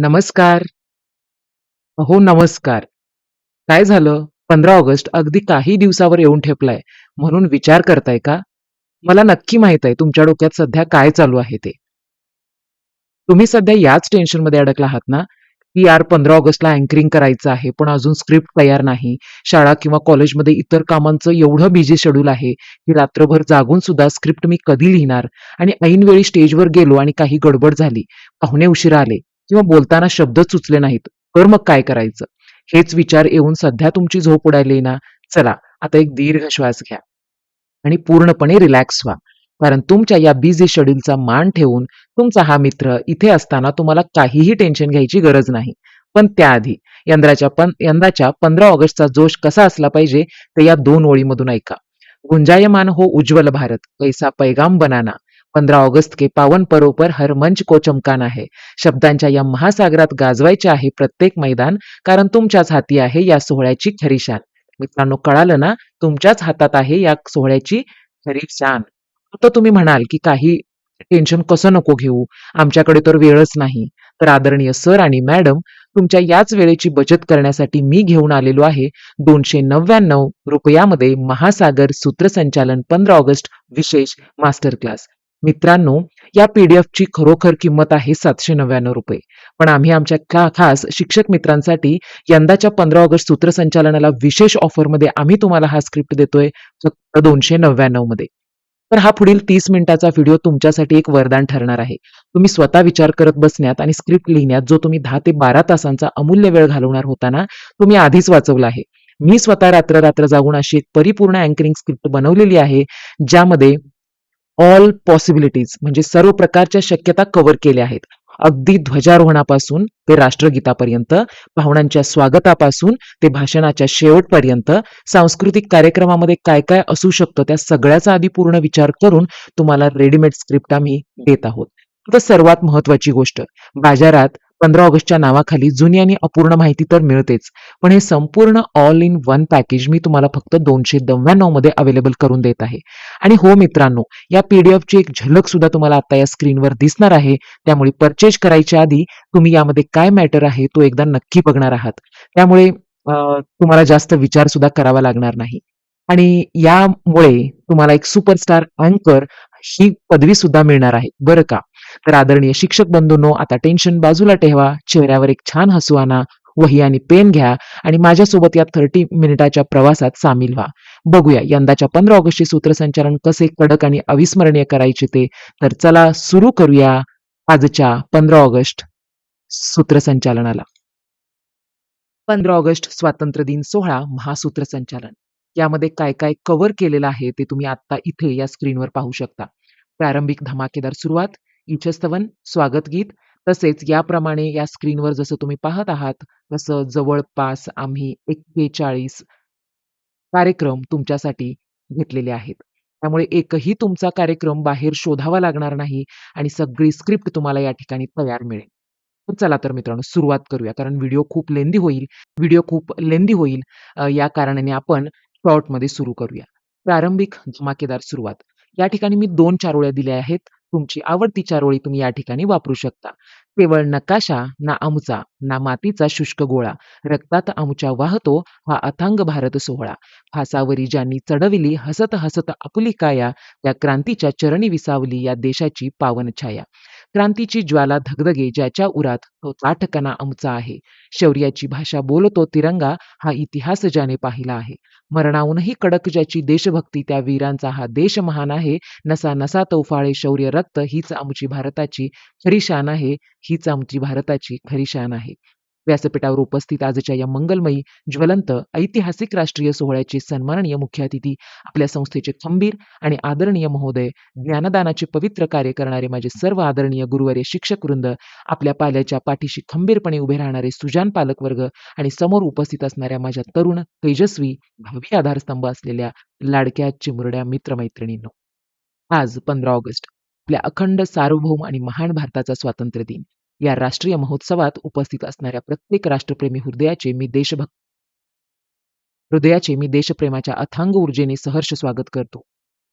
नमस्कार. हो, नमस्कार. काय झालं? 15 ऑगस्ट अगदी काही दिवसावर येऊन ठेपलाय, म्हणून विचार करताय का? मला नक्की माहीत आहे तुमच्या डोक्यात सध्या काय चालू आहे ते. तुम्ही सध्या याच टेन्शनमध्ये अडकला आहात ना, की यार 15 ऑगस्टला अँकरिंग करायचं आहे, पण अजून स्क्रिप्ट तयार नाही. शाळा किंवा कॉलेजमध्ये इतर कामांचं एवढं बिझी शेड्यूल आहे, की रात्रभर जागून सुद्धा स्क्रिप्ट मी कधी लिहिणार? आणि ऐनवेळी स्टेजवर गेलो आणि काही गडबड झाली, पाहुणे उशिरा आले किंवा बोलताना शब्दच सुचले नाहीत, तर मग काय करायचं? हेच विचार येऊन सध्या तुमची झोप उडाली ना, चला आता एक दीर्घ श्वास घ्या आणि पूर्णपणे रिलॅक्स व्हा. कारण तुमच्या या बिझी शेड्यूलचा मान ठेवून तुमचा हा मित्र इथे असताना तुम्हाला काहीही टेन्शन घ्यायची गरज नाही. पण त्याआधी यंदाच्या 15 ऑगस्टचा जोश कसा असला पाहिजे ते या 2 ओळीमधून ऐका. गुंजायमान हो उज्ज्वल भारत, कैसा पैगाम बनाना. 15 ऑगस्ट के पावन पर्व पर हर मंच को चमकाना है. शब्दांच्या या महासागरात गाजवायचे आहे प्रत्येक मैदान, कारण तुमच्याच हाती आहे या सोहळ्याची खरी शान. मित्रांनो, कळालं ना? तुमच्याच हातात आहे या सोहळ्याची खरी शान. आता तुम्ही म्हणाल, की काही टेन्शन कसं नको घेऊ, आमच्याकडे तर वेळच नाही. तर आदरणीय सर आणि मॅडम, तुमच्या याच वेळेची बचत करण्यासाठी मी घेऊन आलेलो आहे ₹299 मध्ये महासागर सूत्रसंचालन 15 ऑगस्ट विशेष मास्टर क्लास. मित्रांनो, या पी-डी-एफची खरोखर किंमत आहे ₹799. पण आम्ही आमच्या खास शिक्षक मित्रांसाठी यंदाच्या 15 ऑगस्ट सूत्रसंचालनाला विशेष ऑफरमध्ये आम्ही तुम्हाला हा स्क्रिप्ट देतोय फक्त 299 मध्ये. तर हा पुढील 30 मिनिटाचा व्हिडिओ तुमच्यासाठी एक वरदान ठरणार आहे. तुम्ही स्वतः विचार करत बसण्यात आणि स्क्रिप्ट लिहिण्यात जो तुम्ही 10 ते 12 तासांचा अमूल्य वेळ घालवणार होता ना, तुम्ही आधीच वाचवला आहे. मी स्वतः रात्र-रात्र जागून अशी एक परिपूर्ण अँकरिंग स्क्रिप्ट बनवलेली आहे, ज्यामध्ये ऑल पॉसिबिलिटीज म्हणजे सर्व प्रकारच्या शक्यता कव्हर केल्या आहेत. अगदी ध्वजारोहणापासून ते राष्ट्रगीतापर्यंत, पाहुण्यांच्या स्वागतापासून ते भाषणाच्या शेवटपर्यंत, सांस्कृतिक कार्यक्रमामध्ये काय-काय असू शकतं त्या सगळ्याचा आधी पूर्ण विचार करून तुम्हाला रेडीमेड स्क्रिप्ट आम्ही देत आहोत. आता सर्वात महत्त्वाची गोष्ट, बाजारात 15 ऑगस्टच्या नावाखाली जुनी आणि अपूर्ण माहिती तर मिळतेच, पण हे संपूर्ण ऑल इन वन पॅकेज मी तुम्हाला फक्त 299 मध्ये अवेलेबल करून देत आहे. आणि हो मित्रांनो, या पी-डी-एफची एक झलक सुद्धा तुम्हाला आता या स्क्रीनवर दिसणार आहे. त्यामुळे परचेज करायच्या आधी तुम्ही यामध्ये काय मॅटर आहे तो एकदा नक्की बघणार आहात. त्यामुळे तुम्हाला जास्त विचार सुद्धा करावा लागणार नाही. आणि यामुळे तुम्हाला एक सुपरस्टार अँकर ही पदवी सुद्धा मिळणार आहे, बरं का. तर आदरणीय शिक्षक बंधूंनो, आता टेन्शन बाजूला ठेवा, चेहऱ्यावर एक छान हसू आणा, वही आणि पेन घ्या आणि माझ्यासोबत या 30 मिनिटाच्या प्रवासात सामील व्हा. बघूया यंदाच्या 15 ऑगस्टचे सूत्रसंचालन कसे कडक आणि अविस्मरणीय करायचे ते. तर चला सुरू करूया आजच्या 15 ऑगस्ट सूत्रसंचालनाला. 15 ऑगस्ट स्वातंत्र्य दिन सोहळा महासूत्रसंचालन. यामध्ये काय काय कव्हर केलेलं आहे ते तुम्ही आता इथे या स्क्रीनवर पाहू शकता. प्रारंभिक धमाकेदार सुरुवात, इच्छस्तवन, स्वागत गीत, तसेच याप्रमाणे या स्क्रीनवर जसं तुम्ही पाहत आहात तसं जवळपास आम्ही 41 कार्यक्रम तुमच्यासाठी घेतलेले आहेत. त्यामुळे एकही तुमचा कार्यक्रम बाहेर शोधावा लागणार नाही आणि सगळी स्क्रिप्ट तुम्हाला या ठिकाणी तयार मिळेल. तर चला तर मित्रांनो सुरुवात करूया. कारण व्हिडिओ खूप लेंदी होईल. या कारणाने आपण शॉर्टमध्ये सुरू करूया. प्रारंभिक धमाकेदार सुरुवात. या ठिकाणी मी 2 चारोळ्या दिल्या आहेत. तुमची आवडती चारोळी तुम्ही या ठिकाणी वापरू शकता. केवळ नकाशा ना आमचा, ना मातीचा शुष्क गोळा, रक्तात आमच्या वाहतो हा अथांग भारत सोहळा. फासावरी ज्यांनी चढविली हसत हसत आपुली काया, त्या क्रांतीच्या चरणी विसावली या देशाची पावन छाया. क्रांतीची ज्वाला धगधगे ज्याच्या उरात, तो ताठकणा आमचा आहे. शौर्याची भाषा बोलतो तिरंगा, हा इतिहास ज्याने पाहिला आहे. मरणाहूनही कडक ज्याची देशभक्ती, त्या वीरांचा हा देश महान आहे. नसा नसा तोफाळे शौर्य रक्त, हीच आमची भारताची खरी शान आहे. हीच आमची भारताची खरी शान आहे. व्यासपीठावर उपस्थित आजच्या या मंगलमयी, ज्वलंत, ऐतिहासिक राष्ट्रीय सोहळ्याचे सन्माननीय मुख्य अतिथी, आपल्या संस्थेचे खंबीर आणि आदरणीय महोदय, ज्ञानदानाचे पवित्र कार्य करणारे माझे सर्व आदरणीय गुरुवर्य शिक्षक वृंद, आपल्या पाल्याच्या पाठीशी खंबीरपणे उभे राहणारे सुजान पालकवर्ग आणि समोर उपस्थित असणाऱ्या माझ्या तरुण, तेजस्वी, भावी आधारस्तंभ असलेल्या लाडक्या चिमुरड्या मित्रमैत्रिणींनो. आज 15 ऑगस्ट आपल्या अखंड सार्वभौम आणि महान भारताचा स्वातंत्र्य दिन. या राष्ट्रीय महोत्सवात उपस्थित असणाऱ्या प्रत्येक राष्ट्रप्रेमी हृदयाचे मी देशप्रेमाच्या अथांग ऊर्जेने सहर्ष स्वागत करतो.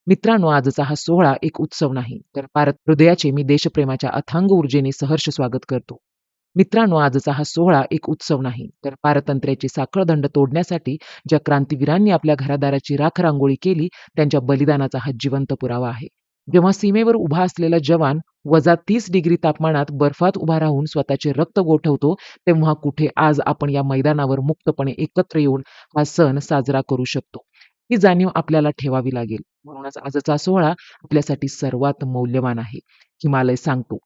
मित्रांनो, आजचा हा सोहळा एक उत्सव नाही, तर हृदयाचे मी देशप्रेमाच्या अथांग ऊर्जेने सहर्ष स्वागत करतो. मित्रांनो, आजचा हा सोहळा एक उत्सव नाही, तर पारतंत्र्याची साखळदंड तोडण्यासाठी ज्या क्रांतीवीरांनी आपल्या घरादाराची राख-रांगोळी केली, त्यांच्या बलिदानाचा हा जिवंत पुरावा आहे. जेव्हा सीमेवर उभा असलेला जवान -30 डिग्री तापमानात बर्फात उभा राहून स्वतःचे रक्त गोठवतो, तेव्हा कुठे आज आपण या मैदानावर मुक्तपणे एकत्र येऊन हा सण साजरा करू शकतो. ही जाणीव आपल्याला ठेवावी लागेल. म्हणूनच आजचा सोहळा आपल्यासाठी सर्वात मौल्यवान आहे. हिमालय सांगतो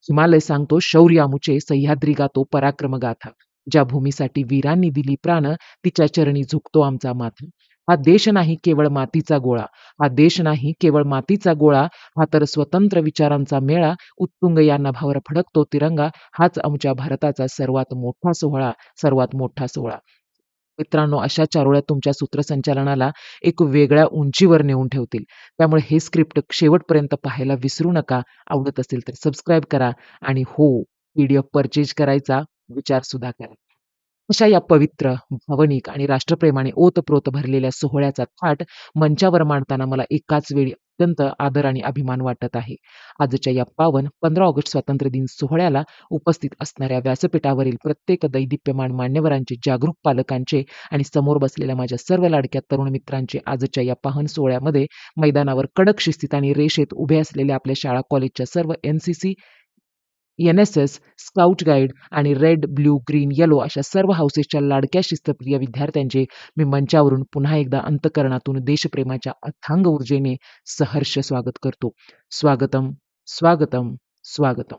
हिमालय सांगतो शौर्य आमुचे, सह्याद्री गातो पराक्रम गाथा. ज्या भूमीसाठी वीरांनी दिली प्राण, तिच्या चरणी झुकतो आमचा माथा. हा देश नाही केवळ मातीचा गोळा, हा देश नाही केवळ मातीचा गोळा, हा तर स्वतंत्र विचारांचा मेळा. उत्तुंग या नभावर फडकतो तिरंगा, हाच आमच्या भारताचा सर्वात मोठा सोहळा, सर्वात मोठा सोहळा. मित्रांनो, अशा चारोळ्या तुमच्या सूत्रसंचालनाला एक वेगळ्या उंचीवर नेऊन ठेवतील. त्यामुळे हे स्क्रिप्ट शेवटपर्यंत पाहायला विसरू नका. आवडत असेल तर सबस्क्राईब करा आणि हो, पी-डी-एफ परचेज करायचा विचारसुद्धा करा. अशा या पवित्र, भावनिक आणि राष्ट्रप्रेमाने ओतप्रोत भरलेल्या सोहळ्याचा थाट मंचावर मांडताना मला एकाच वेळी अत्यंत आदर आणि अभिमान वाटत आहे. आजच्या या पावन 15 ऑगस्ट स्वातंत्र्य दिन सोहळ्याला उपस्थित असणाऱ्या व्यासपीठावरील प्रत्येक दैदिप्यमान मान्यवरांचे, जागरूक पालकांचे आणि समोर बसलेल्या माझ्या सर्व लाडक्या तरुण मित्रांचे आजच्या या पावन सोहळ्यामध्ये मैदानावर कडक शिस्तीत आणि रेषेत उभे असलेल्या आपल्या शाळा कॉलेजच्या सर्व NCC, NSS, स्काउट गाईड आणि रेड, ब्लू, ग्रीन, येलो अशा सर्व हाऊसेसच्या लाडक्या शिस्तप्रिय विद्यार्थ्यांचे मी मंचावरून पुन्हा एकदा अंतःकरणातून देशप्रेमाच्या अथांग ऊर्जेने सहर्ष स्वागत करतो. स्वागतम, स्वागतम, स्वागतम.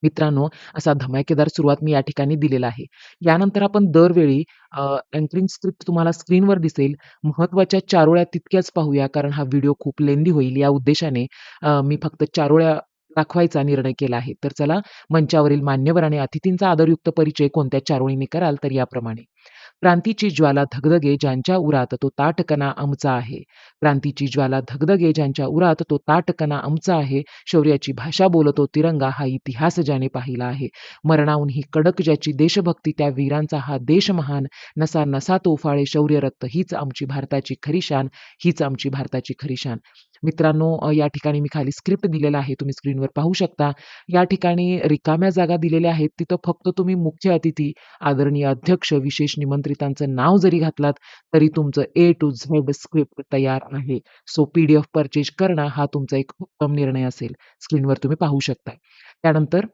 मित्रांनो, असा धमाकेदार सुरुवात मी या ठिकाणी दिलेला आहे. यानंतर आपण दरवेळी अँकरिंग स्क्रिप्ट तुम्हाला स्क्रीनवर दिसेल. महत्त्वाच्या चारोळ्या तितक्याच पाहूया, कारण हा व्हिडिओ खूप लेंदी होईल. या उद्देशाने मी फक्त चारोळ्या दाखवायचा निर्णय केला आहे. तर चला, मंचावरील मान्यवर आणि अतिथींचा आदरयुक्त परिचय कोणत्या चारोळीने कराल तर याप्रमाणे. क्रांतीची ज्वाला धगधगे ज्यांच्या उरात तो ताठकणा आमचा आहे. क्रांतीची ज्वाला धगधगे ज्यांच्या उरात तो ताठकणा आमचा आहे. शौर्याची भाषा बोलतो तिरंगा हा इतिहास ज्याने पाहिला आहे. मरणाहून ही कडक ज्याची देशभक्ती त्या वीरांचा हा देश महान. नसा नसात उफाळे शौर्य रक्त हीच आमची भारताची खरी शान, हीच आमची भारताची खरी शान. मित्रांनो, या ठिकाणी मी खाली स्क्रिप्ट दिलेला आहे. तुम्ही स्क्रीनवर पाहू शकता. या ठिकाणी रिकाम्या जागा दिलेल्या आहेत. तिथं फक्त तुम्ही मुख्य अतिथी, आदरणीय अध्यक्ष, विशेष निमंत्रितांचं नाव जरी घातलात तरी तुमचं A to Z स्क्रिप्ट तयार आहे. सो PDF परचेज करणं हा तुमचा एक उत्तम निर्णय असेल. स्क्रीनवर तुम्ही पाहू शकता. त्यानंतर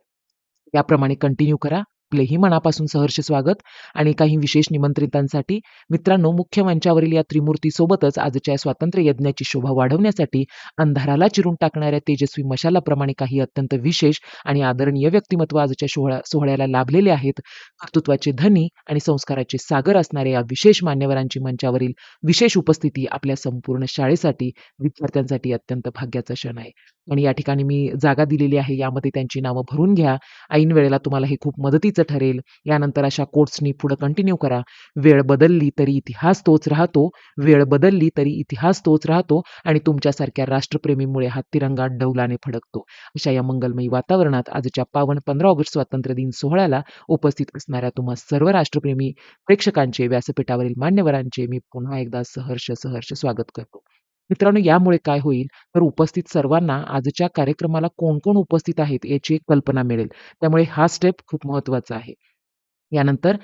याप्रमाणे कंटिन्यू करा. आपलेही मनापासून सहर्ष स्वागत. आणि काही विशेष निमंत्रितांसाठी मित्रांनो, मुख्य मंचावरील या त्रिमूर्तीसोबतच आजच्या स्वातंत्र्य यज्ञाची शोभा वाढवण्यासाठी अंधाराला चिरून टाकणाऱ्या तेजस्वी मशालाप्रमाणे काही अत्यंत विशेष आणि आदरणीय व्यक्तिमत्व आजच्या सोहळ्याला लाभलेले आहेत. कर्तृत्वाचे धनी आणि संस्काराचे सागर असणाऱ्या या विशेष मान्यवरांची मंचावरील विशेष उपस्थिती आपल्या संपूर्ण शाळेसाठी, विद्यार्थ्यांसाठी अत्यंत भाग्याचा क्षण आहे. आणि या ठिकाणी मी जागा दिलेली आहे. यामध्ये त्यांची नावं भरून घ्या. ऐन वेळेला तुम्हाला हे खूप मदतीचं ठरेल. यानंतर अशा कोट्सनी पुढे कंटिन्यू करा. वेळ बदलली तरी इतिहास तोच राहतो. वेळ बदलली तरी इतिहास तोच राहतो आणि तुमच्यासारख्या राष्ट्रप्रेमीमुळे हा तिरंगा डौलाने फडकतो. अशा या मंगलमयी वातावरणात आजच्या पावन 15 ऑगस्ट स्वातंत्र्य दिन सोहळ्याला उपस्थित असणाऱ्या तुम्हा सर्व राष्ट्रप्रेमी प्रेक्षकांचे, व्यासपीठावरील मान्यवरांचे मी पुन्हा एकदा सहर्ष स्वागत करतो. मित्रांनो, यामुळे काय होईल तर उपस्थित सर्वांना आजच्या कार्यक्रमाला कोण-कोण उपस्थित आहेत याची एक कल्पना मिळेल. त्यामुळे हा स्टेप खूप महत्त्वाचा आहे. यानंतर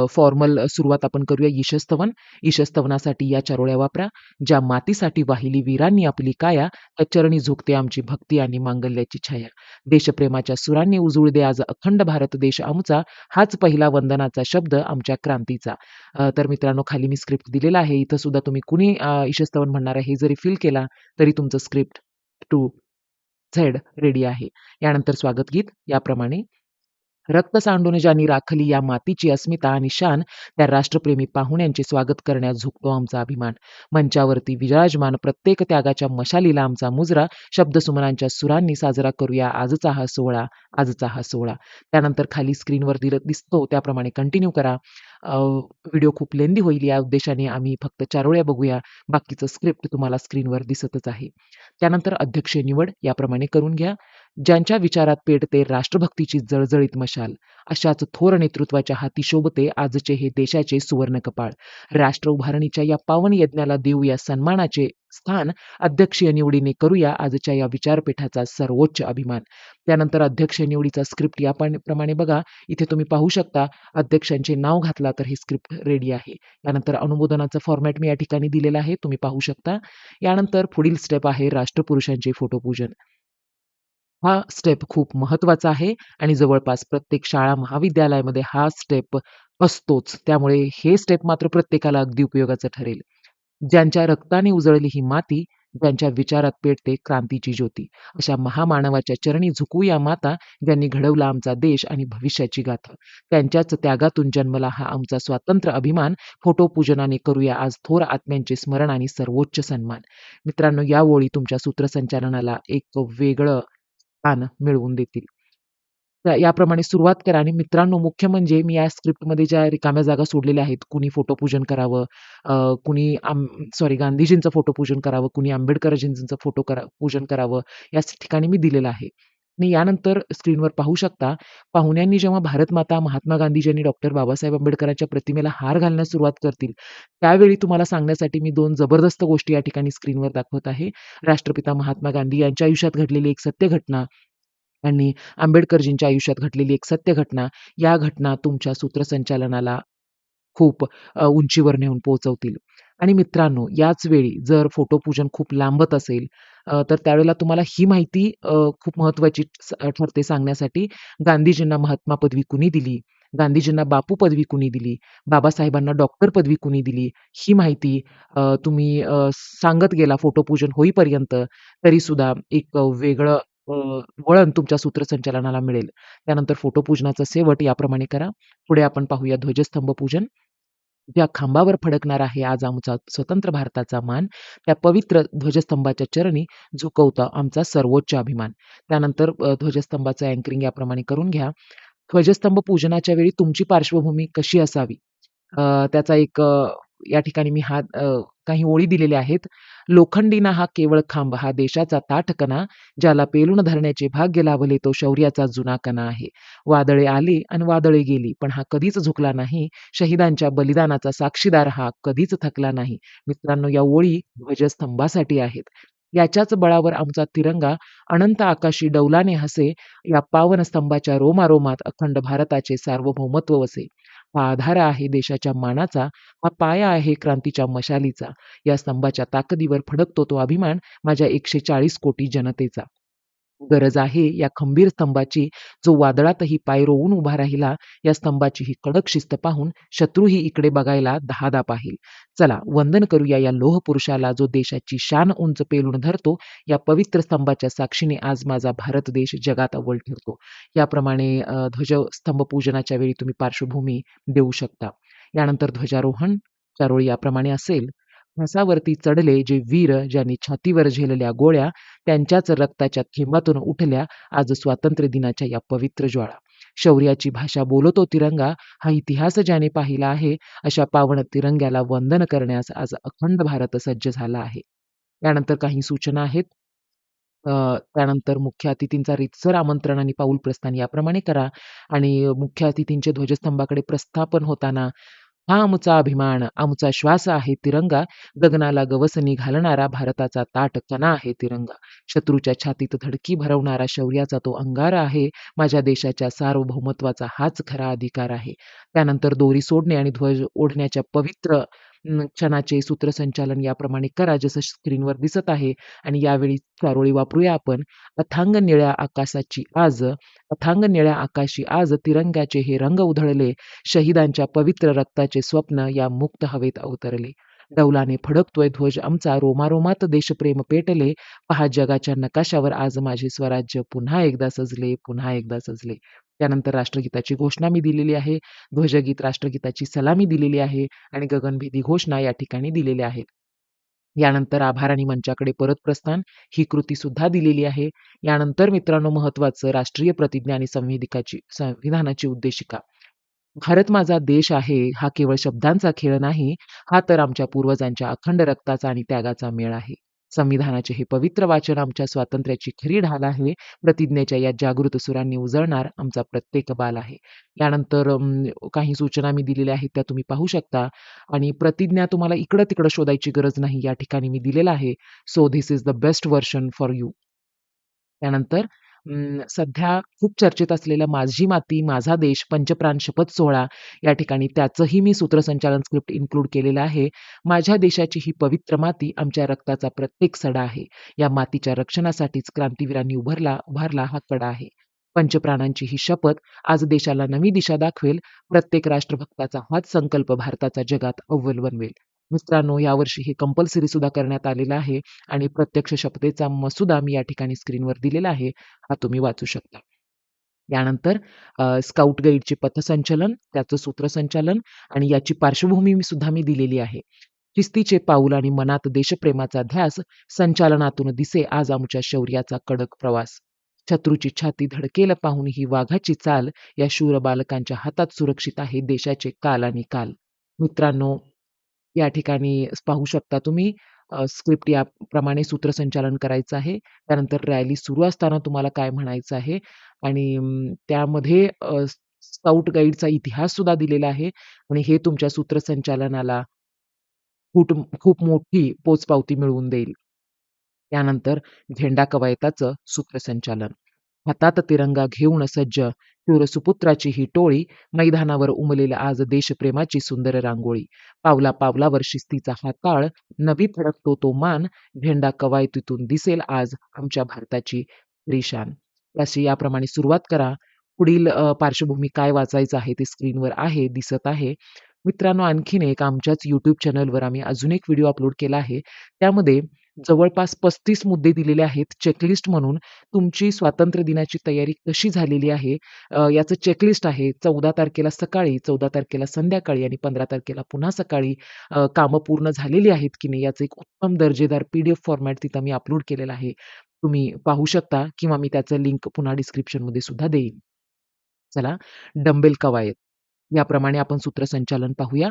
फॉर्मल सुरुवात आपण करूया. ईशस्तवन. ईशस्तवनासाठी या चारोळ्या वापरा. ज्या मातीसाठी वाहिली वीरांनी आपली काया, त्या चरणी झुकते आमची भक्ती आणि मांगल्याची छाया. देशप्रेमाच्या सुरांनी उजळू दे आज अखंड भारत देश आमचा, हाच पहिला वंदनाचा शब्द आमच्या क्रांतीचा. तर मित्रांनो, खाली मी स्क्रिप्ट दिलेला आहे. इथं सुद्धा तुम्ही कुणी ईशस्तवन म्हणणार आहे हे जरी फिल केला तरी तुमचं स्क्रिप्ट टू झेड रेडी आहे. यानंतर स्वागत गीत याप्रमाणे. रक्त सांडून ज्यांनी राखली या मातीची अस्मिता आणि शान, त्या राष्ट्रप्रेमी पाहुण्यांचे स्वागत करण्यास झुकतो आमचा अभिमान. मंचावरती विराजमान प्रत्येक त्यागाच्या मशालीला आमचा मुजरा, शब्दसुमनांच्या सुरांनी साजरा करूया आजचा हा सोहळा, आजचा हा सोहळा. त्यानंतर खाली स्क्रीनवर दिसतो त्याप्रमाणे कंटिन्यू करा. व्हिडिओ खूप लेंदी होईल, या उद्देशाने आम्ही फक्त चारोळ्या बघूया. बाकीचं स्क्रिप्ट तुम्हाला स्क्रीनवर दिसतच आहे. त्यानंतर अध्यक्ष निवड याप्रमाणे करून घ्या. ज्यांच्या विचारात पेटते राष्ट्रभक्तीची जळजळीत मशाल, अशाच थोर नेतृत्वाच्या हाती शोभते आजचे हे देशाचे सुवर्ण कपाळ. राष्ट्र उभारणीच्या या पावन यज्ञाला देऊया सन्मानाचे स्थान. अध्यक्षीय निवडीने करूया आजच्या या विचारपीठाचा सर्वोच्च अभिमान. त्यानंतर अध्यक्ष निवडीचा स्क्रिप्ट या प्रमाणे बघा. इथे तुम्ही पाहू शकता अध्यक्षांचे नाव घातला तर हे स्क्रिप्ट रेडी आहे. यानंतर अनुमोदनाचा फॉर्मॅट मी या ठिकाणी दिलेला आहे, तुम्ही पाहू शकता. यानंतर पुढील स्टेप आहे राष्ट्रपुरुषांचे फोटोपूजन. हा स्टेप खूप महत्वाचा आहे आणि जवळपास प्रत्येक शाळा महाविद्यालयामध्ये हा स्टेप असतोच. त्यामुळे हे स्टेप मात्र प्रत्येकाला अगदी उपयोगाचं ठरेल. ज्यांच्या रक्ताने उजळली ही माती, ज्यांच्या विचारात पेटते क्रांतीची ज्योती, अशा महामानवाच्या चरणी झुकूया माता, ज्यांनी घडवला आमचा देश आणि भविष्याची गाथा. त्यांच्याच त्यागातून जन्मला हा आमचा स्वातंत्र्य अभिमान. फोटोपूजनाने करूया आज थोर आत्म्यांचे स्मरण आणि सर्वोच्च सन्मान. मित्रांनो, या ओळी तुमच्या सूत्रसंचालनाला एक वेगळं स्थान मिळवून देतील. याप्रमाणे सुरुवात करा आणि मित्रांनो, मुख्य म्हणजे मी या स्क्रिप्टमध्ये ज्या रिकाम्या जागा सोडलेल्या आहेत, कुणी फोटोपूजन करावं, कुणी गांधीजींचं फोटोपूजन करावं, कुणी आंबेडकरजींचं पूजन करावं, याच ठिकाणी मी दिलेलं आहे. आणि यानंतर स्क्रीनवर पाहू शकता, पाहुण्यांनी जेव्हा भारतमाता, महात्मा गांधीजी आणि डॉक्टर बाबासाहेब आंबेडकरांच्या प्रतिमेला हार घालण्यास सुरुवात करतील, त्यावेळी तुम्हाला सांगण्यासाठी मी 2 जबरदस्त गोष्टी या ठिकाणी स्क्रीनवर दाखवत आहे. राष्ट्रपिता महात्मा गांधी यांच्या आयुष्यात घडलेली एक सत्य घटना आणि आंबेडकरजींच्या आयुष्यात घडलेली एक सत्य घटना, या घटना तुमच्या सूत्रसंचालनाला खूप उंचीवर नेऊन पोहोचवतील. आणि मित्रांनो, याच वेळी जर फोटोपूजन खूप लांबत असेल, तर त्यावेळेला तुम्हाला ही माहिती खूप महत्त्वाची ठरते सांगण्यासाठी. गांधीजींना महात्मा पदवी कुणी दिली? गांधीजींना बापू पदवी कुणी दिली? बाबासाहेबांना डॉक्टर पदवी कुणी दिली? ही माहिती तुम्ही सांगत गेला फोटोपूजन होईपर्यंत, तरीसुद्धा एक वेगळं वळण तुमच्या सूत्रसंचालनाला मिळेल. त्यानंतर फोटोपूजनाचं शेवट याप्रमाणे करा. पुढे आपण पाहूया ध्वजस्तंभ पूजन. ज्या खांबावर फडकणार आहे आज आमचा स्वतंत्र भारताचा मान, त्या पवित्र ध्वजस्तंभाच्या चरणी झुकवतो आमचा सर्वोच्च अभिमान. त्यानंतर ध्वजस्तंभाचं अँकरिंग याप्रमाणे करून घ्या. ध्वजस्तंभ पूजनाच्या वेळी तुमची पार्श्वभूमी कशी असावी? त्याचा एक या ठिकाणी मी काही ओळी दिलेल्या आहेत. लोखंडी हा केवळ खांब, हा देशाचा ताठ कणा, ज्याला पेलून धरण्याचे भाग्य लाभले तो शौर्याचा जुना कणा आहे. वादळे आली आणि वादळे गेली, पण हा कधीच झुकला नाही. शहीदांच्या बलिदानाचा साक्षीदार हा कधीच थकला नाही. मित्रांनो, या ओळी ध्वजस्तंभासाठी आहेत. याच्याच बळावर आमचा तिरंगा अनंत आकाशी डौलाने हसे, या पावन स्तंभाच्या रोमारोमात अखंड भारताचे सार्वभौमत्व वसे. हा आधार आहे देशाच्या मानाचा, हा पाया आहे क्रांतीच्या मशालीचा. या स्तंभाच्या ताकदीवर फडकतो तो अभिमान माझ्या 140 कोटी जनतेचा. गरज आहे या खंबीर स्तंभाची, जो वादळातही पाय रोवून उभा राहिला. या स्तंभाची ही कडक शिस्त पाहून शत्रूही इकडे बघायला दहादा पाहिल. चला वंदन करूया या लोह पुरुषाला, जो देशाची शान उंच पेलून धरतो. या पवित्र स्तंभाच्या साक्षीने आज माझा भारत देश जगात अव्वल ठरतो. याप्रमाणे ध्वजस्तंभ पूजनाच्या वेळी तुम्ही पार्श्वभूमी देऊ शकता. यानंतर ध्वजारोहण चारोळी याप्रमाणे असेल. फासावरती चढले जे वीर, ज्यांनी छातीवर झेलल्या गोळ्या, त्यांच्याच रक्ताच्या थेंबातून उठल्या आज स्वातंत्र्य दिनाच्या या पवित्र ज्वाळा. शौर्याची भाषा बोलतो तिरंगा, हा इतिहास ज्याने पाहिला आहे. अशा पावन तिरंग्याला वंदन करण्यास आज अखंड भारत सज्ज झाला आहे. यानंतर काही सूचना आहेत. त्यानंतर मुख्य अतिथींचा रीतसर आमंत्रण आणि पाऊल प्रस्थान याप्रमाणे करा. आणि मुख्य अतिथींचे ध्वजस्तंभाकडे प्रस्थापन होताना, हा आमचा अभिमान, आमचा श्वास आहे तिरंगा, गगनाला गवसणी घालणारा भारताचा ताठ कणा आहे तिरंगा. शत्रूच्या छातीत धडकी भरवणारा शौर्याचा तो अंगार आहे. माझ्या देशाच्या सार्वभौमत्वाचा हाच खरा अधिकार आहे. त्यानंतर दोरी सोडणे आणि ध्वज ओढण्याच्या पवित्र क्षणाचे सूत्रसंचालन याप्रमाणे करा, जसं स्क्रीनवर दिसत आहे. आणि यावेळी चारोळी वापरूया आपण. अथांग निळ्या आकाशाची आज, अथांग निळ्या आकाशी आज तिरंग्याचे हे रंग उधळले. शहीदांच्या पवित्र रक्ताचे स्वप्न या मुक्त हवेत अवतरले. डौलाने फडकतोय ध्वज आमचा, रोमारोमात देशप्रेम पेटले. पहा जगाच्या नकाशावर आज माझे स्वराज्य पुन्हा एकदा सजले, पुन्हा एकदा सजले. त्यानंतर राष्ट्रगीताची घोषणा मी दिलेली आहे. ध्वजगीत, राष्ट्रगीताची सलामी दिलेली आहे आणि गगनभेदी घोषणा या ठिकाणी दिलेल्या आहेत. यानंतर आभार आणि मंचाकडे परत प्रस्थान ही कृती सुद्धा दिलेली आहे. यानंतर मित्रांनो, महत्त्वाचं राष्ट्रीय प्रतिज्ञा आणि संविधानाची उद्देशिका. भारत माझा देश आहे, हा केवळ शब्दांचा खेळ नाही, हा तर आमच्या पूर्वजांच्या अखंड रक्ताचा आणि त्यागाचा मेळ आहे. संविधानाचे हे पवित्र वाचन आमच्या स्वातंत्र्याची खरी ढाल आहे. प्रतिज्ञेच्या या जागृत सुरांनी उजळणार आमचा प्रत्येक बाल आहे. यानंतर काही सूचना मी दिलेल्या आहेत त्या तुम्ही पाहू शकता आणि प्रतिज्ञा तुम्हाला इकडं-तिकडं शोधायची गरज नाही. या ठिकाणी मी दिलेलं आहे. So this is the best version for you. त्यानंतर सध्या खूप चर्चेत असलेलं माझी माती, माझा देश, पंचप्राण शपथ सोहळा या ठिकाणी त्याचंही मी सूत्रसंचालन स्क्रिप्ट इन्क्लूड केलेलं आहे. माझ्या देशाची ही पवित्र माती आमच्या रक्ताचा प्रत्येक सडा आहे. या मातीच्या रक्षणासाठीच क्रांतीवीरांनी उभारला हा कडा आहे. पंचप्राणांची ही शपथ आज देशाला नवी दिशा दाखवेल. प्रत्येक राष्ट्रभक्ताचा हाच संकल्प भारताचा जगात अव्वल बनवेल. मित्रांनो, यावर्षी हे कंपल्सरी सुद्धा करण्यात आलेलं आहे आणि प्रत्यक्ष शपथेचा मसुदा मी या ठिकाणी स्क्रीनवर दिलेला आहे. हा तुम्ही वाचू शकता. यानंतर स्काउट गाईडचे पथसंचलन, त्याचं सूत्रसंचालन आणि याची पार्श्वभूमी सुद्धा मी दिलेली आहे. शिस्तीचे पाऊल आणि मनात देशप्रेमाचा ध्यास, संचालनातून दिसे आज आमच्या शौर्याचा कडक प्रवास. शत्रूची छाती धडकेल पाहून ही वाघाची चाल, या शूर बालकांच्या हातात सुरक्षित आहे देशाचे काल आणि काल. मित्रांनो, या ठिकाणी पाहू शकता तुम्ही स्क्रिप्ट याप्रमाणे सूत्रसंचालन करायचं आहे. त्यानंतर रॅली सुरू असताना तुम्हाला काय म्हणायचं आहे आणि त्यामध्ये स्काउट गाईडचा इतिहास सुद्धा दिलेला आहे आणि हे तुमच्या सूत्रसंचालनाला खूप मोठी पोचपावती मिळवून देईल. त्यानंतर झेंडा कवायताचं सूत्रसंचालन. हातात तिरंगा घेऊन सज्ज शूर सुपुत्राची ही टोळी, मैदानावर उमलेला आज देशप्रेमाची सुंदर रांगोळी. पावला पावलावर शिस्तीचा हा ताळ, नभी फडकतो तो मान, झेंडा कवायतीतून दिसेल आज आमच्या भारताची खरी शान. अशी याप्रमाणे सुरुवात करा. पुढील पार्श्वभूमी काय वाचायचं आहे ते स्क्रीनवर आहे, दिसत आहे. मित्रांनो, आणखीन एक आमच्याच YouTube चॅनलवर आम्ही अजून एक व्हिडिओ अपलोड केला आहे. त्यामध्ये जवळपास 35 मुद्दे दिलेले आहेत चेकलिस्ट म्हणून. तुमची स्वातंत्र्य दिनाची तयारी कशी झालेली आहे याचं चेकलिस्ट आहे. 14 तारखेला सकाळी, 14 तारखेला संध्याकाळी आणि 15 तारखेला पुन्हा सकाळी कामं पूर्ण झालेली आहेत की नाही याचं एक उत्तम दर्जेदार PDF फॉर्मॅट तिथं मी अपलोड केलेला आहे. तुम्ही पाहू शकता किंवा मी त्याचं लिंक पुन्हा डिस्क्रिप्शनमध्ये सुद्धा देईन. चला, डंबेल कवायत. याप्रमाणे आपण सूत्रसंचालन पाहूया.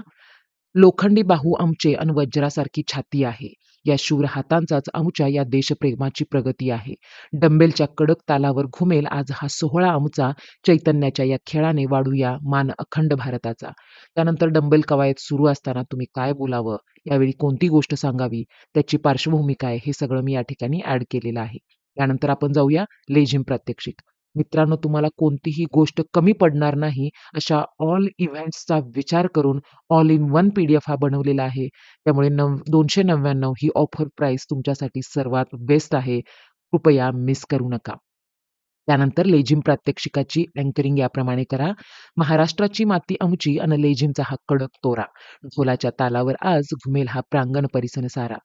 लोखंडी बाहू आमचे अन वज्रासारखी छाती आहे. या शूर हातांचाच आमच्या या देशप्रेमाची प्रगती आहे. डंबेलच्या कडक तालावर घुमेल आज हा सोहळा आमचा. चैतन्याच्या या खेळाने वाढूया मान अखंड भारताचा. त्यानंतर डंबेल कवायत सुरू असताना तुम्ही काय बोलावं, यावेळी कोणती गोष्ट सांगावी, त्याची पार्श्वभूमी काय, हे सगळं मी या ठिकाणी ॲड केलेलं आहे. त्यानंतर आपण जाऊया लेझिम प्रात्यक्षिक. मित्रांनो, तुम्हाला कोणतीही गोष्ट कमी पडणार नाही अशा ऑल इव्हेंट्सचा विचार करून ऑल इन वन PDF हा बनवलेला आहे. त्यामुळे 299 ही ऑफर प्राइस तुमच्यासाठी सर्वात बेस्ट आहे. कृपया मिस करू नका. त्यानंतर लेझिम प्रात्यक्षिकाची अँकरिंग याप्रमाणे करा. महाराष्ट्राची माती आमची अन लेझिमचा हा कडक तोरा. ढोलाच्या तालावर आज घुमेल हा प्रांगण परिसन सारा.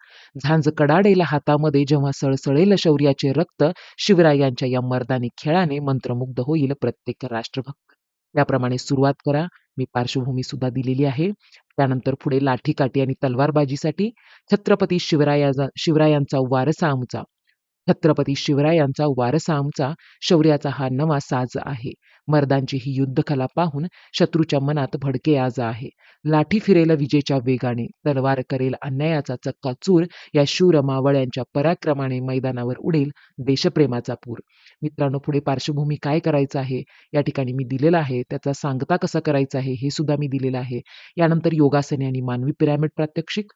झांज कडाडेल हातामध्ये जेव्हा सळसळेल शौर्याचे रक्त. शिवरायांच्या या मर्दानी खेळाने मंत्रमुग्ध होईल प्रत्येक राष्ट्रभक्त. याप्रमाणे सुरुवात करा. मी पार्श्वभूमी सुद्धा दिलेली आहे. त्यानंतर पुढे लाठीकाठी आणि तलवारबाजीसाठी छत्रपती शिवरायांचा वारसा आमचा. छत्रपती शिवरायांचा वारसा आमचा. शौर्याचा हा नवा साज आहे. मर्दांची ही युद्धकला पाहून शत्रूच्या मनात भडके आज आहे. लाठी फिरेल विजेच्या वेगाने, तलवार करेल अन्यायाचा चक्काचूर. या शूर मावळ्यांच्या पराक्रमाने मैदानावर उडेल देशप्रेमाचा पूर. मित्रांनो, पुढे पार्श्वभूमी काय करायचं आहे या ठिकाणी मी दिलेलं आहे. त्याचा सांगता कसा करायचा आहे हे सुद्धा मी दिलेलं आहे. यानंतर योगासने आणि मानवी पिरॅमिड प्रात्यक्षिक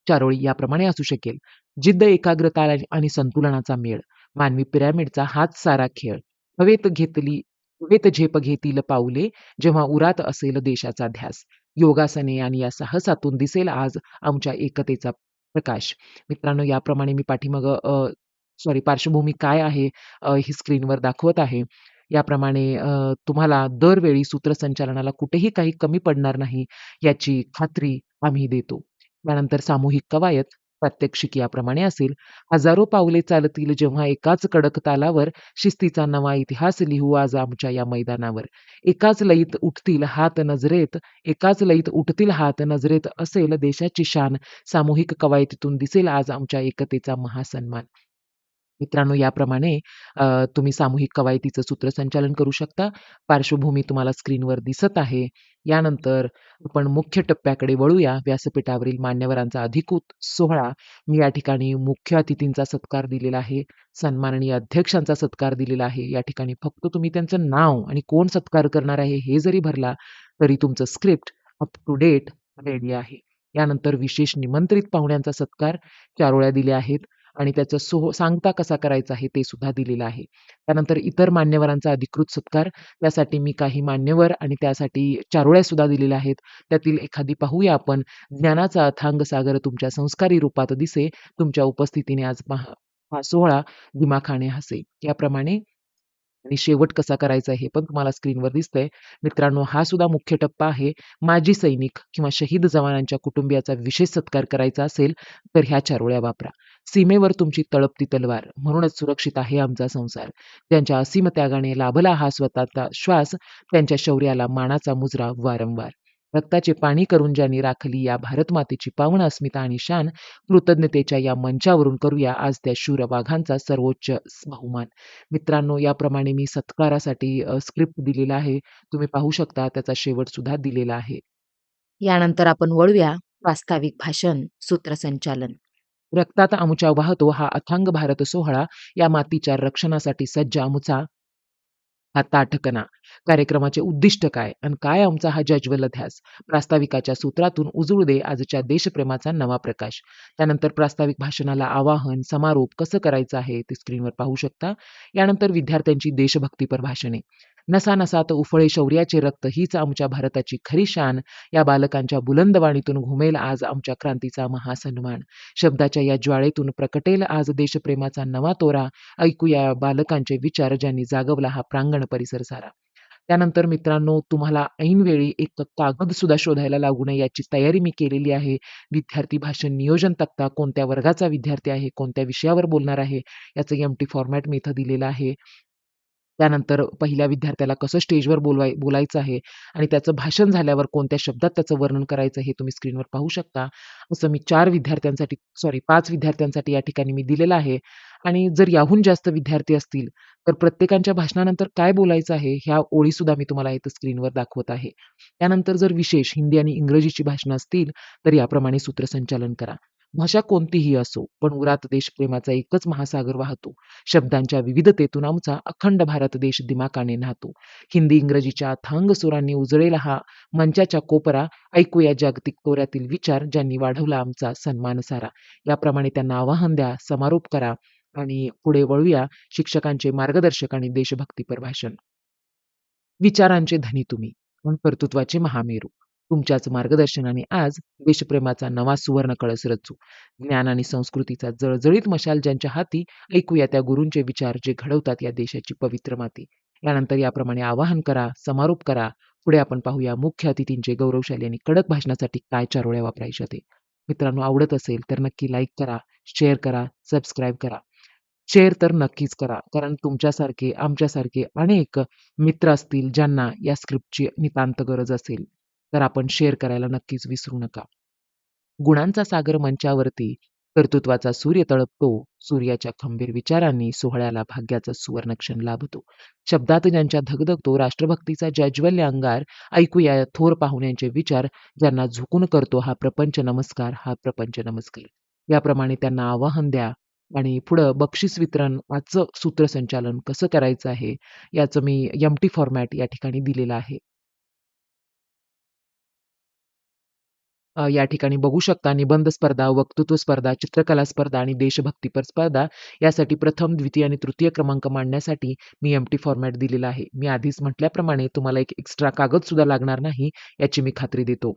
चारोळी याप्रमाणे असू शकेल. जिद्द, एकाग्रता आणि संतुलनाचा मेळ. मानवी पिरॅमिडचा हाच सारा खेळ. हवेत झेप घेतील पाऊले, जेव्हा उरात असेल देशाचा ध्यास. योगासने आणि या साहसातून दिसेल आज आमच्या एकतेचा प्रकाश. मित्रांनो, याप्रमाणे मी पार्श्वभूमी काय आहे ही स्क्रीनवर दाखवत आहे. याप्रमाणे तुम्हाला दरवेळी सूत्रसंचालनाला कुठेही काही कमी पडणार नाही याची खात्री आम्ही देतो. त्यानंतर सामूहिक कवायत प्रात्यक्षिक याप्रमाणे असेल. हजारो पावले चालतील जेव्हा एकाच कडक तालावर. शिस्तीचा नवा इतिहास लिहू आज आमच्या या मैदानावर. एकाच लयीत उठतील हात नजरेत असेल देशाची शान. सामूहिक कवायतीतून दिसेल आज आमच्या एकतेचा महासन्मान. मित्रांनो, याप्रमाणे तुम्ही सामूहिक कवायतीचं सूत्रसंचालन करू शकता. पार्श्वभूमी तुम्हाला स्क्रीनवर दिसत आहे. यानंतर आपण मुख्य टप्प्याकडे वळूया. व्यासपीठावरील मान्यवरांचा अधिकृत सोहळा. मी या ठिकाणी मुख्य अतिथींचा सत्कार दिलेला आहे. सन्माननीय अध्यक्षांचा सत्कार दिलेला आहे. या ठिकाणी फक्त तुम्ही त्यांचं नाव आणि कोण सत्कार करणार आहे हे जरी भरला, तरी तुमचं script up to date ready आहे. यानंतर विशेष निमंत्रित पाहुण्यांचा सत्कार 4 ओळ्या दिल्या आहेत. आणि त्याचं सांगता कसा करायचा आहे ते सुद्धा दिलेलं आहे. त्यानंतर इतर मान्यवरांचा अधिकृत सत्कार, त्यासाठी मी काही मान्यवर आणि त्यासाठी चारोळ्या सुद्धा दिलेल्या आहेत. त्यातील एखादी पाहूया आपण. ज्ञानाचा अथांग सागर तुमच्या संस्कारी रूपात दिसे, तुमच्या उपस्थितीने आज हा सोहळा दिमाखाने हसे. याप्रमाणे आणि शेवट कसा करायचा हे पण तुम्हाला स्क्रीनवर दिसतंय. मित्रांनो, हा सुद्धा मुख्य टप्पा आहे. माजी सैनिक किंवा शहीद जवानांच्या कुटुंबियाचा विशेष सत्कार करायचा असेल, तर ह्या चारोळ्या वापरा. सीमेवर तुमची तळपती तलवार, म्हणूनच सुरक्षित आहे आमचा संसार. ज्यांच्या असीम त्यागाने लाभला हा स्वतःचा श्वास, त्यांच्या शौर्याला मानाचा मुजरा वारंवार. रक्ताचे पाणी करून ज्यांनी राखली या भारतमातेची पावन अस्मिता आणि शान, कृतज्ञतेच्या या मंचावरून करूया आज त्या शूर वाघांचा सर्वोच्च बहुमान. मित्रांनो, याप्रमाणे मी सत्कारासाठी स्क्रिप्ट दिलेला आहे. तुम्ही पाहू शकता त्याचा शेवट सुद्धा दिलेला आहे. यानंतर आपण वळूया प्रास्ताविक भाषण, सूत्रसंचालन. रक्तात आमुच्या वाहतो हा अथांग भारत सोहळा, या मातीच्या रक्षणासाठी सज्ज आमुचा हा ताठकणा. कार्यक्रमाचे उद्दिष्ट काय आणि काय आमचा हा जज्वल ध्यास. प्रास्ताविकाच्या सूत्रातून उजळू दे आजच्या देशप्रेमाचा नवा प्रकाश. त्यानंतर प्रास्ताविक भाषणाला आवाहन, समारोप कसं करायचं आहे ते स्क्रीनवर पाहू शकता. यानंतर विद्यार्थ्यांची देशभक्तीपर भाषणे. नसानसात उफळे शौर्याचे रक्त, हीच आमच्या भारताची खरी शान. या बालकांच्या बुलंद वाणीतून घुमेल आज आमच्या क्रांतीचा महासन्मान. शब्दाच्या या ज्वाळेतून प्रकटेल आज देशप्रेमाचा नवा तोरा. ऐकूया या बालकांचे विचार, ज्यांनी जागवला हा प्रांगण परिसर सारा. त्यानंतर मित्रांनो, तुम्हाला ऐनवेळी एक कागद सुद्धा शोधायला लागू नये याची तयारी मी केलेली आहे. विद्यार्थी भाषण नियोजन तक्ता, कोणत्या वर्गाचा विद्यार्थी आहे, कोणत्या विषयावर बोलणार आहे, याचं एम्प्टी फॉर्मॅट मी इथं दिलेलं आहे. त्यानंतर पहिल्या विद्यार्थ्याला कसं स्टेजवर बोलायचं आहे आणि त्याचं भाषण झाल्यावर कोणत्या शब्दात त्याचं वर्णन करायचं हे तुम्ही स्क्रीनवर पाहू शकता. असं मी 5 विद्यार्थ्यांसाठी या ठिकाणी मी दिलेलं आहे. आणि जर याहून जास्त विद्यार्थी असतील, तर प्रत्येकाच्या भाषणानंतर काय बोलायचं आहे, ह्या ओळीसुद्धा मी तुम्हाला इथं स्क्रीनवर दाखवत आहे. त्यानंतर जर विशेष हिंदी आणि इंग्रजीची भाषणं असतील, तर याप्रमाणे सूत्रसंचालन करा. भाषा कोणतीही असो, पण उरात देशप्रेमाचा एकच महासागर वाहतो. शब्दांच्या विविधतेतून आमचा अखंड भारत देश दिमाकाने न्हातो. हिंदी इंग्रजीच्या अथांग सुरांनी उजळेला हा मंचाच्या कोपरा. ऐकूया जागतिक तोऱ्यातील विचार, ज्यांनी वाढवला आमचा सन्मान सारा. याप्रमाणे त्यांना आवाहन द्या, समारोप करा आणि पुढे वळूया शिक्षकांचे मार्गदर्शक आणि देशभक्तीपर भाषण. विचारांचे धनी तुम्ही, पण कर्तृत्वाचे महामेरू. तुमच्याच मार्गदर्शनाने आज देशप्रेमाचा नवा सुवर्ण कळस रचू. ज्ञान आणि संस्कृतीचा जळजळीत मशाल ज्यांच्या हाती, ऐकूया त्या गुरूंचे विचार, जे घडवतात या देशाची पवित्र माती. यानंतर याप्रमाणे आवाहन करा, समारोप करा. पुढे आपण पाहूया मुख्य अतिथींचे गौरवशाली आणि कडक भाषणासाठी काय चारोळ्या वापरायच्या ते. मित्रांनो, आवडत असेल तर नक्की लाईक करा, शेअर करा, सबस्क्राईब करा. शेअर तर नक्कीच करा. कारण तुमच्यासारखे, आमच्यासारखे अनेक मित्र असतील ज्यांना या स्क्रिप्टची नितांत गरज असेल. तर आपण शेअर करायला नक्कीच विसरू नका. गुणांचा सागर मंचावरती कर्तृत्वाचा सूर्य तळपतो. सूर्याच्या खंबीर विचारांनी सोहळ्याला भाग्याचा सुवर्णक्षण लाभतो. शब्दात ज्यांच्या धगधगतो राष्ट्रभक्तीचा जाज्वल्य अंगार. ऐकूया या थोर पाहुण्यांचे विचार, ज्यांना झुकून करतो हा प्रपंच नमस्कार, हा प्रपंच नमस्कार. याप्रमाणे त्यांना आवाहन द्या आणि पुढं बक्षीस वितरण, आजचं सूत्रसंचालन कसं करायचं आहे, याचं मी एम्प्टी फॉर्मॅट या ठिकाणी दिलेलं आहे. या ठिकाणी बघू शकता निबंध स्पर्धा, वक्तृत्व स्पर्धा, चित्रकला स्पर्धा आणि देशभक्तीपर स्पर्धा, यासाठी प्रथम, द्वितीय आणि तृतीय क्रमांक मांडण्यासाठी मी एम्प्टी फॉर्मॅट दिलेला आहे. मी आधीच म्हटल्याप्रमाणे तुम्हाला एक एक्स्ट्रा कागद सुद्धा लागणार नाही, याची मी खात्री देतो.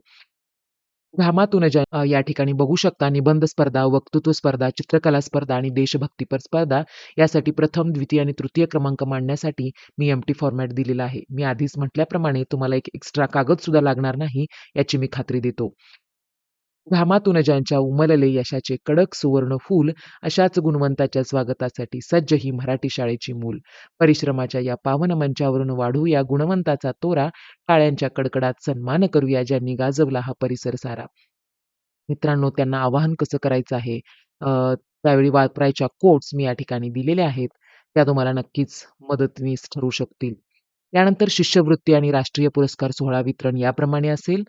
घामातून या ठिकाणी बघू शकता निबंध स्पर्धा, वक्तृत्व स्पर्धा, चित्रकला स्पर्धा आणि देशभक्तीपर स्पर्धा, यासाठी प्रथम, द्वितीय आणि तृतीय क्रमांक मांडण्यासाठी मी एम्प्टी फॉर्मॅट दिलेला आहे. मी आधीच म्हटल्याप्रमाणे तुम्हाला एक एक्स्ट्रा कागद सुद्धा लागणार नाही, याची मी खात्री देतो. घामातून ज्यांच्या उमलले यशाचे कडक सुवर्ण फूल, अशाच गुणवंताच्या स्वागतासाठी सज्ज ही मराठी शाळेची मूल. परिश्रमाच्या या पावन मंचावरून वाढू या गुणवंताचा तोरा. टाळ्यांच्या कडकडात सन्मान करूया, ज्यांनी गाजवला हा परिसर सारा. मित्रांनो, त्यांना आवाहन कसं करायचं आहे, त्यावेळी वापरायच्या कोट्स मी या ठिकाणी दिलेल्या आहेत. त्या तुम्हाला नक्कीच मदतीनीस ठरू शकतील. त्यानंतर शिष्यवृत्ती आणि राष्ट्रीय पुरस्कार सोहळा वितरण याप्रमाणे असेल.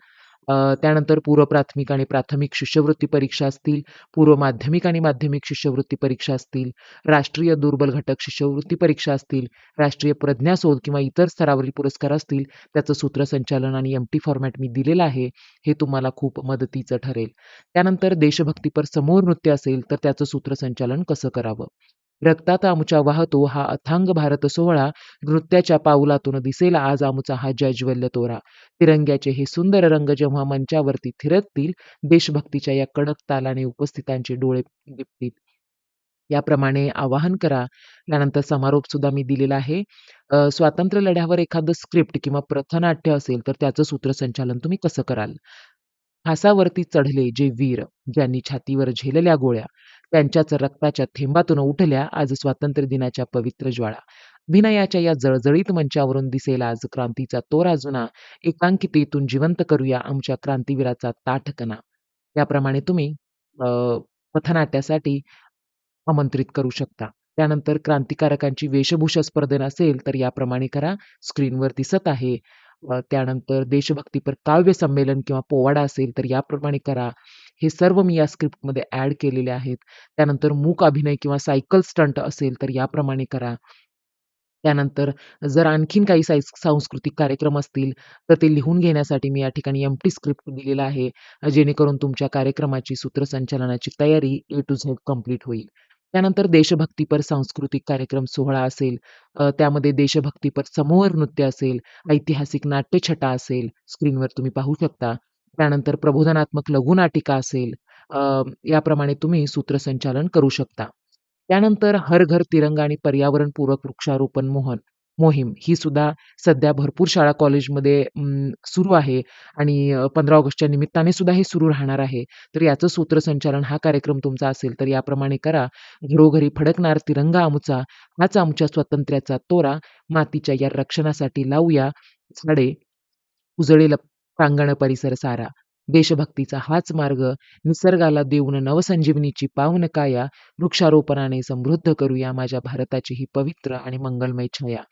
त्यानंतर पूर्व प्राथमिक आणि प्राथमिक शिष्यवृत्ती परीक्षा असतील, पूर्व माध्यमिक आणि माध्यमिक शिष्यवृत्ती परीक्षा असतील, राष्ट्रीय दुर्बल घटक शिष्यवृत्ती परीक्षा असतील, राष्ट्रीय प्रज्ञाशोध किंवा इतर स्तरावरील पुरस्कार असतील, त्याचं सूत्रसंचालन आणि एम्प्टी फॉर्मॅट मी दिलेलं आहे. हे तुम्हाला खूप मदतीचं ठरेल. त्यानंतर देशभक्तीपर समूह नृत्य असेल, तर त्याचं सूत्रसंचालन कसं करावं? रक्तात आमुच्या वाहतो हा अथांग भारत सोहळा, नृत्याच्या पाऊलातून दिसेल आज आमुचा हा जज्वल्य तोरा. तिरंग्याचे हे सुंदर रंग जेव्हा मंचावरती थिरकतील, देशभक्तीच्या या कडक तालाने उपस्थितांचे डोळे दिपतील. याप्रमाणे आवाहन करा. त्यानंतर समारोप सुद्धा मी दिलेला आहे. स्वातंत्र्य लढ्यावर एखादं स्क्रिप्ट किंवा प्रथनाट्य असेल, तर त्याचं सूत्रसंचालन तुम्ही कसं कराल? फासावरती चढले जे वीर, ज्यांनी छातीवर झेलल्या गोळ्या, त्यांच्याच रक्ताच्या थेंबातून उठल्या आज स्वातंत्र्य दिनाच्या पवित्र ज्वाळा. अभिनयाच्या या जळजळीत मंचावरून दिसेल आज क्रांतीचा तोरा जुना, एकांकितेतून जिवंत करूया आमच्या क्रांतीवीराचा ताठकणा. याप्रमाणे तुम्ही अ, पथनाट्यासाठी आमंत्रित करू शकता. त्यानंतर क्रांतिकारकांची वेशभूषा स्पर्धा नसेल, तर याप्रमाणे करा. स्क्रीनवर दिसत आहे. त्यानंतर देशभक्तीपर काव्य संमेलन किंवा पोवाडा असेल, तर याप्रमाणे करा. हे सर्व मी या स्क्रिप्टमध्ये ॲड केलेले आहेत. त्यानंतर मूक अभिनय किंवा सायकल स्टंट असेल, तर याप्रमाणे करा. त्यानंतर जर आणखीन काही सांस्कृतिक कार्यक्रम असतील, तर ते लिहून घेण्यासाठी मी या ठिकाणी एम्प्टी स्क्रिप्ट दिलेला आहे. जेणेकरून तुमच्या कार्यक्रमाची सूत्रसंचालनाची तयारी ए टू झेड कंप्लीट होईल. त्यानंतर देशभक्तीपर सांस्कृतिक कार्यक्रम सोहळा असेल, त्यामध्ये देशभक्तीपर समूह नृत्य असेल, ऐतिहासिक नाट्यछटा असेल, स्क्रीनवर तुम्ही पाहू शकता. त्यानंतर प्रबोधनात्मक लघुनाटिका असेल, याप्रमाणे तुम्ही सूत्रसंचालन करू शकता. त्यानंतर हर घर तिरंगा आणि पर्यावरणपूरक वृक्षारोपण मोहीम ही सुद्धा सध्या भरपूर शाळा कॉलेजमध्ये सुरू आहे आणि 15 ऑगस्टच्या निमित्ताने सुद्धा हे सुरू राहणार आहे. तर याचं सूत्रसंचालन हा कार्यक्रम तुमचा असेल तर याप्रमाणे करा. घरोघरी फडकणार तिरंगा आमुचा, हाच आमच्या स्वातंत्र्याचा तोरा, मातीच्या या रक्षणासाठी लावूया झाडे, उजळेल प्रांगण परिसर सारा. देशभक्तीचा हाच मार्ग, निसर्गाला देऊन नवसंजीवनीची पावन काया, वृक्षारोपणाने समृद्ध करूया माझ्या भारताची ही पवित्र आणि मंगलमय छाया.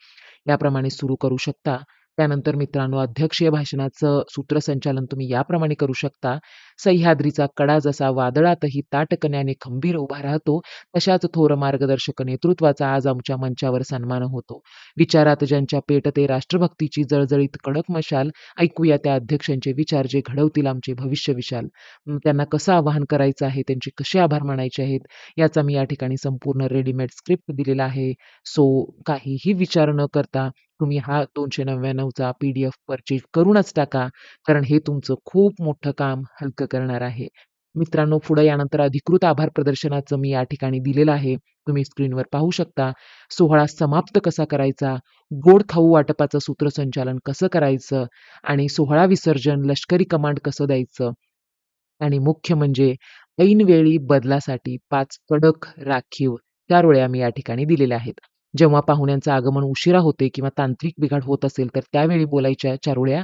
याप्रमाणे सुरू करू शकता. त्यानंतर मित्रांनो अध्यक्षीय भाषणाचं सूत्रसंचालन तुम्ही याप्रमाणे करू शकता. सह्याद्रीचा कडा जसा वादळातही ताठकण्याने खंबीर उभा राहतो, तशाच थोर मार्गदर्शक नेतृत्वाचा आज आमच्या मंचावर सन्मान होतो. विचारात ज्यांच्या पेटते राष्ट्रभक्तीची जळजळीत कडक मशाल, ऐकूया त्या अध्यक्षांचे विचार जे घडवतील आमचे भविष्य विशाल. त्यांना कसं आवाहन करायचं आहे, त्यांचे कसे आभार मानायचे आहेत, याचा मी या ठिकाणी संपूर्ण रेडीमेड स्क्रिप्ट दिलेला आहे. सो काहीही विचार न करता तुम्ही हा 299चा PDF परचेज करूनच टाका. कारण हे तुमचं खूप मोठं काम हलकं करणार आहे. मित्रांनो, पुढे यानंतर अधिकृत आभार प्रदर्शनाचं मी या ठिकाणी दिलेलं आहे. तुम्ही स्क्रीनवर पाहू शकता. सोहळा समाप्त कसा करायचा, गोड खाऊ वाटपाचं सूत्रसंचालन कसं करायचं आणि सोहळा विसर्जन, लष्करी कमांड कसं द्यायचं आणि मुख्य म्हणजे ऐनवेळी बदलासाठी 5 कडक राखीव चारोळ्या मी या ठिकाणी दिलेल्या आहेत. जेव्हा पाहुण्यांचं आगमन उशिरा होते किंवा तांत्रिक बिघाड होत असेल, तर त्यावेळी बोलायच्या चारोळ्या.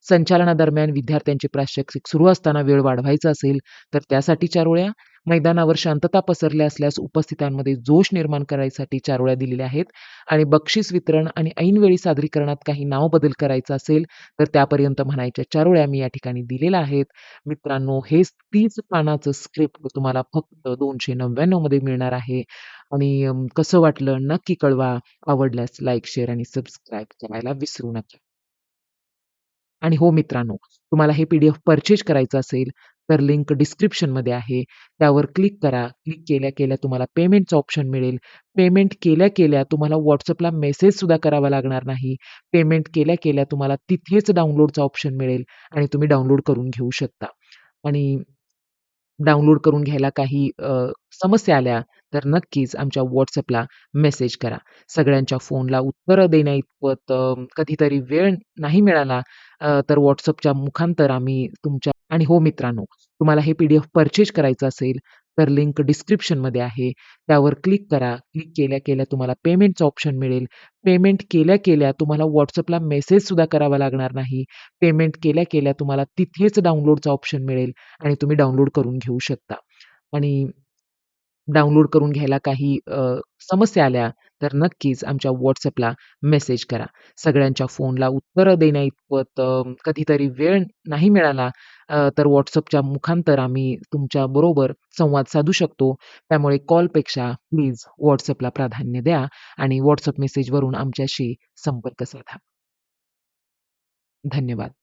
संचालनादरम्यान विद्यार्थ्यांचे प्रात्यक्षिक सुरू असताना वेळ वाढवायचा असेल, तर त्यासाठी चारोळ्या. मैदानावर शांतता पसरली असल्यास उपस्थितांमध्ये जोश निर्माण करायसाठी चारोळ्या दिलेल्या आहेत आणि बक्षीस वितरण आणि ऐनवेळी सादरीकरणात काही नाव बदल करायचा असेल, तर त्यापर्यंत म्हणायच्या चारोळ्या मी या ठिकाणी दिलेल्या आहेत. मित्रांनो, हे 30 पानाचं स्क्रिप्ट तुम्हाला फक्त 299 मध्ये मिळणार आहे आणि कसं वाटलं नक्की कळवा. आवडल्यास लाईक, शेअर आणि सबस्क्राईब करायला विसरू नका. आणि हो मित्रांनो, तुम्हाला हे PDF परचेज करायचं असेल, तर लिंक डिस्क्रिप्शनमध्ये आहे. त्यावर क्लिक करा. क्लिक केल्या-केल्या तुम्हाला पेमेंटचं ऑप्शन मिळेल. पेमेंट केल्या-केल्या तुम्हाला WhatsAppला मेसेजसुद्धा करावा लागणार नाही. पेमेंट केल्या-केल्या तुम्हाला तिथेच डाउनलोडचा ऑप्शन मिळेल आणि तुम्ही डाउनलोड करून घेऊ शकता. आणि डाउनलोड करून घ्यायला काही समस्या आल्या, तर नक्कीच आमच्या WhatsAppला मेसेज करा. सगळ्यांच्या फोनला उत्तरं देण्याइतपत कधीतरी वेळ नाही मिळाला, तर WhatsAppच्या मुखांतर आम्ही तुमच्या आणि हो मित्रांनो, तुम्हाला हे PDF परचेज करायचं असेल, तर लिंक डिस्क्रिप्शनमध्ये आहे. त्यावर क्लिक करा. क्लिक केल्या-केल्या तुम्हाला पेमेंटचं ऑप्शन मिळेल. पेमेंट केल्या-केल्या तुम्हाला WhatsAppला मेसेजसुद्धा करावा लागणार नाही. पेमेंट केल्या-केल्या तुम्हाला तिथेच डाउनलोडचा ऑप्शन मिळेल आणि तुम्ही डाउनलोड करून घेऊ शकता. आणि डाउनलोड करून घ्यायला काही समस्या आल्या, तर नक्कीच आमच्या WhatsAppला मेसेज करा. सगळ्यांच्या फोनला उत्तरं देण्याइतपत कधीतरी वेळ नाही मिळाला तर WhatsAppच्या मुखांतर आम्ही तुमच्याबरोबर संवाद साधू शकतो. त्यामुळे कॉलपेक्षा प्लीज WhatsAppला प्राधान्य द्या आणि WhatsApp मेसेजवरून आमच्याशी संपर्क साधा. धन्यवाद.